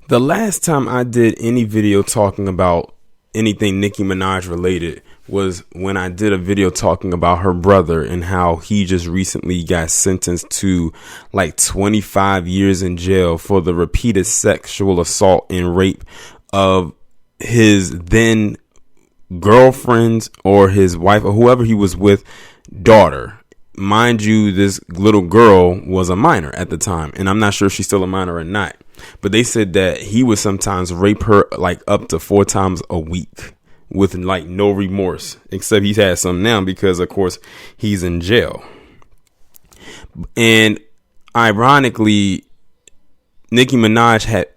The last time I did any video talking about anything Nicki Minaj related was when I did a video talking about her brother and how he just recently got sentenced to like 25 years in jail for the repeated sexual assault and rape of his then girlfriend's or his wife or whoever he was with daughter. Mind you, this little girl was a minor at the time, and I'm not sure if she's still a minor or not. But they said that he would sometimes rape her like up to 4 times a week with like no remorse, except he's had some now because, of course, he's in jail. And ironically, Nicki Minaj had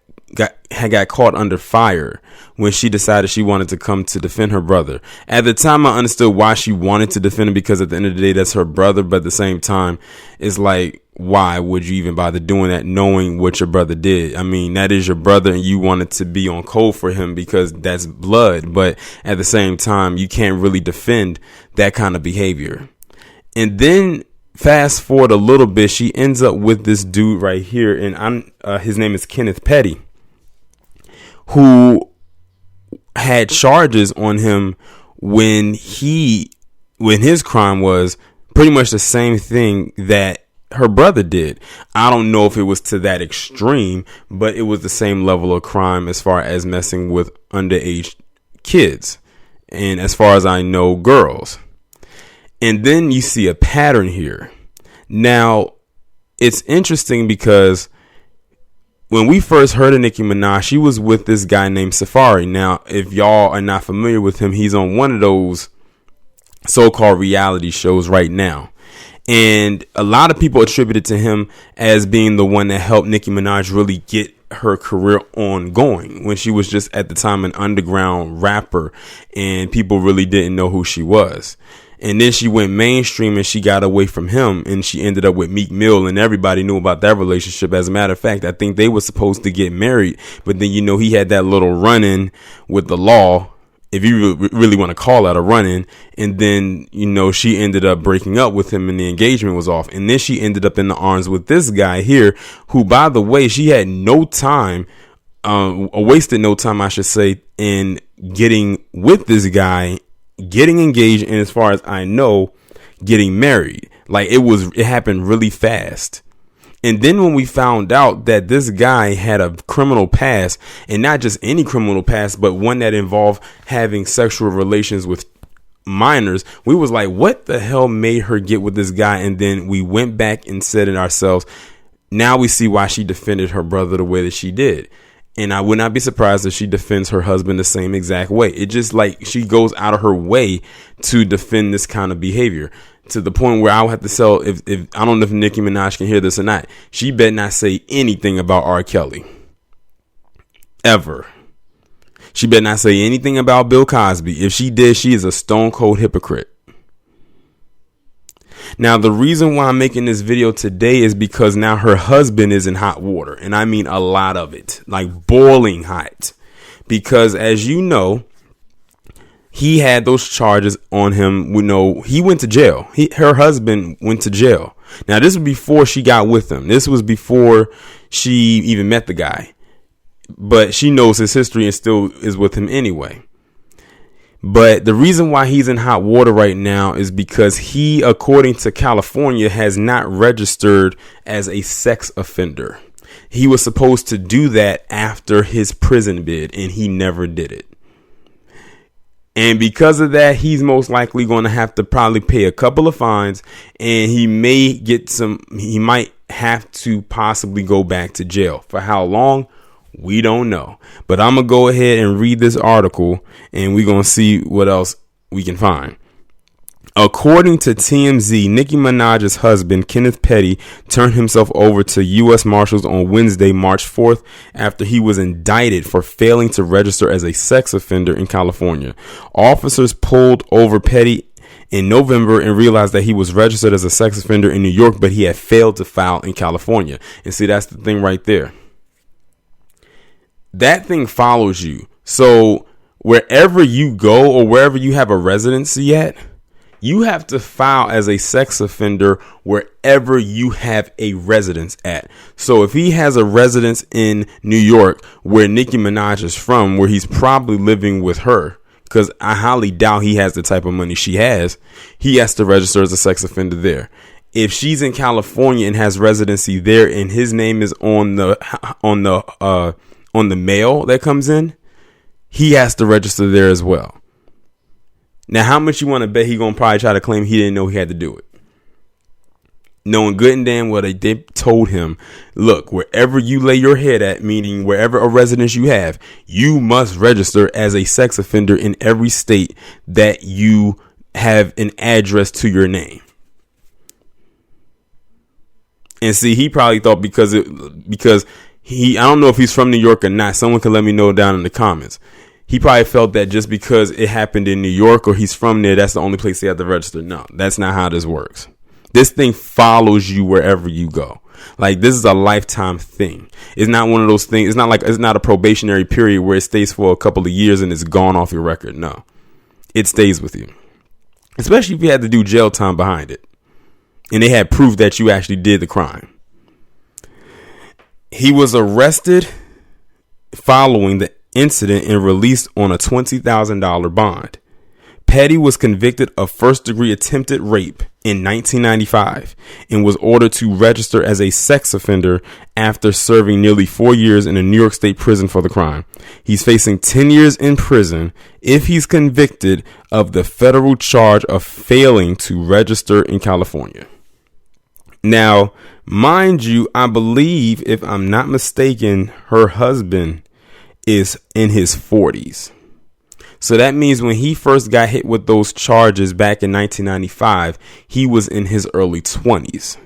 got caught under fire when she decided she wanted to come to defend her brother. At the time, I understood why she wanted to defend him, because at the end of the day, that's her brother. But at the same time, it's like, why would you even bother doing that knowing what your brother did? I mean, that is your brother and you wanted to be on code for him because that's blood. But at the same time, you can't really defend that kind of behavior. And then fast forward a little bit, she ends up with this dude right here. And his name is Kenneth Petty, who had charges on him when his crime was pretty much the same thing that her brother did. I don't know if it was to that extreme, but it was the same level of crime as far as messing with underage kids. And as far as I know, girls. And then you see a pattern here. Now, it's interesting because when we first heard of Nicki Minaj, she was with this guy named Safari. Now, if y'all are not familiar with him, he's on one of those so-called reality shows right now. And a lot of people attribute it to him as being the one that helped Nicki Minaj really get her career ongoing when she was just at the time an underground rapper and people really didn't know who she was. And then she went mainstream and she got away from him and she ended up with Meek Mill, and everybody knew about that relationship. As a matter of fact, I think they were supposed to get married, but then, you know, he had that little run-in with the law, if you really want to call that a run-in. And then, you know, she ended up breaking up with him and the engagement was off. And then she ended up in the arms with this guy here, who, by the way, she had no time, wasted no time, I should say, in getting with this guy, getting engaged, and as far as I know, getting married. Like it happened really fast. And then when we found out that this guy had a criminal past, and not just any criminal past, but one that involved having sexual relations with minors, we was like, what the hell made her get with this guy? And then we went back and said it ourselves. Now we see why she defended her brother the way that she did. And I would not be surprised if she defends her husband the same exact way. It just like she goes out of her way to defend this kind of behavior, to the point where I'll have to sell, if I don't know if Nicki Minaj can hear this or not, she better not say anything about R. Kelly. Ever. She better not say anything about Bill Cosby. If she did, she is a stone cold hypocrite. Now, the reason why I'm making this video today is because now her husband is in hot water. And I mean a lot of it, like boiling hot. Because as you know, he had those charges on him. We know he went to jail. Her husband went to jail. Now, this was before she got with him. This was before she even met the guy. But she knows his history and still is with him anyway. But the reason why he's in hot water right now is because he, according to California, has not registered as a sex offender. He was supposed to do that after his prison bid, and he never did it. And because of that, he's most likely going to have to probably pay a couple of fines, and he might have to possibly go back to jail. For how long? We don't know. But I'm going to go ahead and read this article, and we're going to see what else we can find. According to TMZ, Nicki Minaj's husband, Kenneth Petty, turned himself over to U.S. Marshals on Wednesday, March 4th, after he was indicted for failing to register as a sex offender in California. Officers pulled over Petty in November and realized that he was registered as a sex offender in New York, but he had failed to file in California. And see, that's the thing right there. That thing follows you. So wherever you go or wherever you have a residency at, You have to file as a sex offender wherever you have a residence at. So if he has a residence in New York where Nicki Minaj is from, where he's probably living with her, because I highly doubt he has the type of money she has, he has to register as a sex offender there. If she's in California and has residency there and his name is on the mail that comes in, he has to register there as well. Now, how much you want to bet he gonna probably try to claim he didn't know he had to do it? Knowing good and damn well they told him, look, wherever you lay your head at, meaning wherever a residence you have, you must register as a sex offender in every state that you have an address to your name. And see, he probably thought because I don't know if he's from New York or not. Someone can let me know down in the comments. He probably felt that just because it happened in New York or he's from there, that's the only place he had to register. No, that's not how this works. This thing follows you wherever you go. Like, this is a lifetime thing. It's not one of those things. It's not a probationary period where it stays for a couple of years and it's gone off your record. No, it stays with you, especially if you had to do jail time behind it and they had proof that you actually did the crime. He was arrested following the incident and released on a $20,000 bond. Petty was convicted of first-degree attempted rape in 1995 and was ordered to register as a sex offender after serving nearly 4 years in a New York State prison for the crime. He's facing 10 years in prison if he's convicted of the federal charge of failing to register in California. Now, mind you, I believe, if I'm not mistaken, her husband is in his 40s. So that means when he first got hit with those charges back in 1995, he was in his early 20s.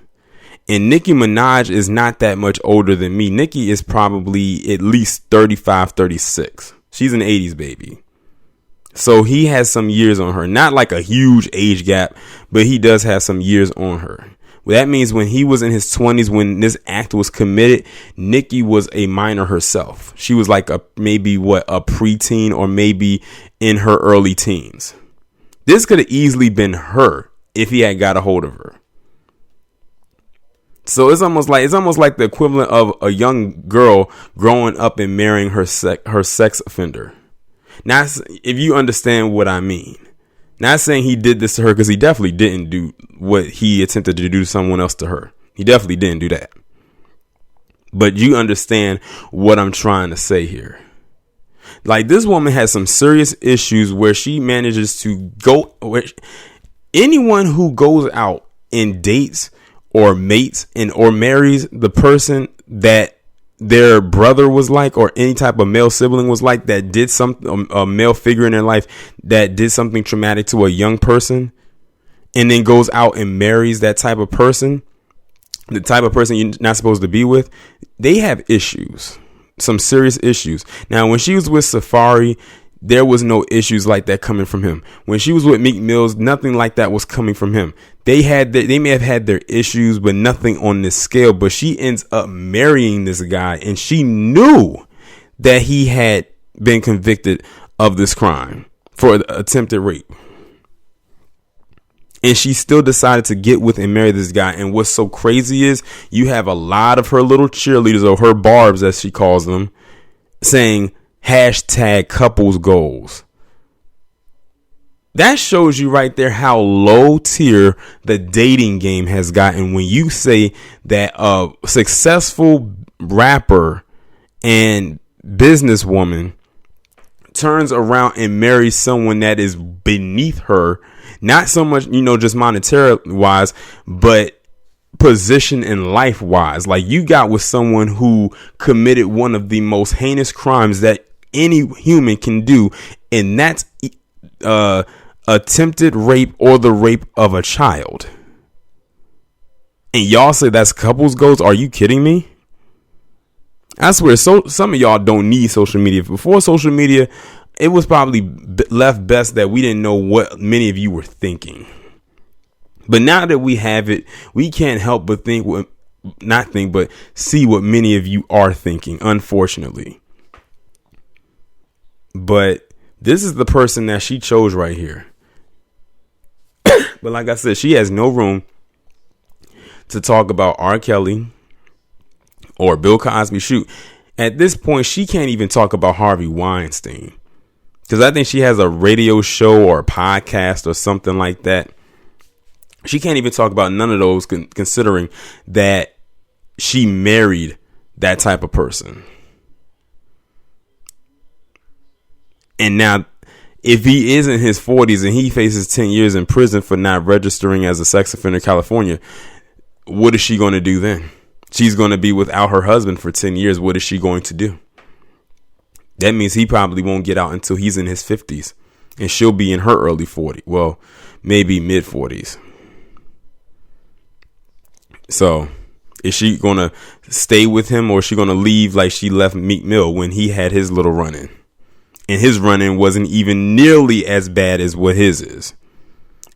And Nicki Minaj is not that much older than me. Nicki is probably at least 35, 36. She's an 80s baby. So he has some years on her. Not like a huge age gap, but he does have some years on her. Well, that means when he was in his 20s, when this act was committed, Nicki was a minor herself. She was like a preteen or maybe in her early teens. This could have easily been her if he had got a hold of her. So it's almost like the equivalent of a young girl growing up and marrying her sex offender. Now, if you understand what I mean. Not saying he did this to her, because he definitely didn't do what he attempted to do to someone else to her. He definitely didn't do that. But you understand what I'm trying to say here. Like, this woman has some serious issues where she manages to go. Anyone who goes out and dates or mates or marries the person that their brother was like, or any type of male sibling was like, that did something, a male figure in their life that did something traumatic to a young person, and then goes out and marries that type of person, the type of person you're not supposed to be with, they have issues, some serious issues. Now, when she was with Safari, there was no issues like that coming from him. When she was with Meek Mills, nothing like that was coming from him. They may have had their issues, but nothing on this scale. But she ends up marrying this guy, and she knew that he had been convicted of this crime for attempted rape. And she still decided to get with and marry this guy. And what's so crazy is you have a lot of her little cheerleaders, or her barbs as she calls them, saying #couples goals. That shows you right there how low tier the dating game has gotten when you say that a successful rapper and businesswoman turns around and marries someone that is beneath her, not so much, just monetary wise, but position in life wise. Like, you got with someone who committed one of the most heinous crimes that any human can do, and that's attempted rape or the rape of a child. And y'all say that's couples goals? Are you kidding me? I swear, some of y'all don't need social media. Before social media, it was probably left best that we didn't know what many of you were thinking. But now that we have it, we can't help but see what many of you are thinking, unfortunately. But this is the person that she chose right here. But like I said, she has no room to talk about R. Kelly or Bill Cosby. Shoot, at this point, she can't even talk about Harvey Weinstein, because I think she has a radio show or a podcast or something like that. She can't even talk about none of those, considering that she married that type of person. And now, if he is in his 40s and he faces 10 years in prison for not registering as a sex offender in California, what is she going to do then? She's going to be without her husband for 10 years. What is she going to do? That means he probably won't get out until he's in his 50s, and she'll be in her early 40s. Well, maybe mid 40s. So is she going to stay with him, or is she going to leave like she left Meek Mill when he had his little run-in? And his run-in wasn't even nearly as bad as what his is.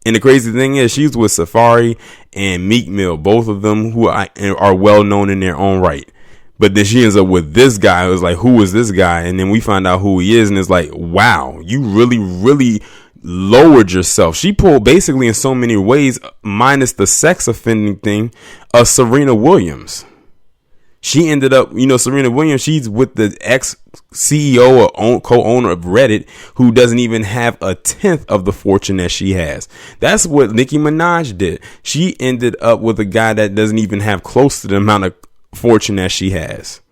And the crazy thing is, she's with Safari and Meek Mill, both of them who are well known in their own right. But then she ends up with this guy who's like, who is this guy? And then we find out who he is, and it's like, wow, you really, really lowered yourself. She pulled basically in so many ways, minus the sex offending thing, of Serena Williams. She ended up, Serena Williams, she's with the ex-CEO or co-owner of Reddit, who doesn't even have a tenth of the fortune that she has. That's what Nicki Minaj did. She ended up with a guy that doesn't even have close to the amount of fortune that she has.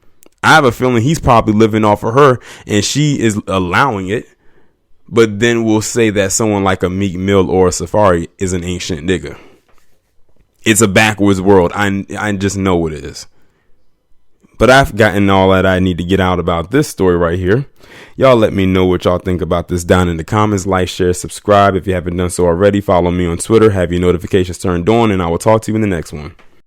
I have a feeling he's probably living off of her, and she is allowing it. But then we'll say that someone like a Meek Mill or a Safari is an ancient nigga. It's a backwards world. I just know it is. But I've gotten all that I need to get out about this story right here. Y'all let me know what y'all think about this down in the comments. Like, share, subscribe if you haven't done so already. Follow me on Twitter. Have your notifications turned on, and I will talk to you in the next one.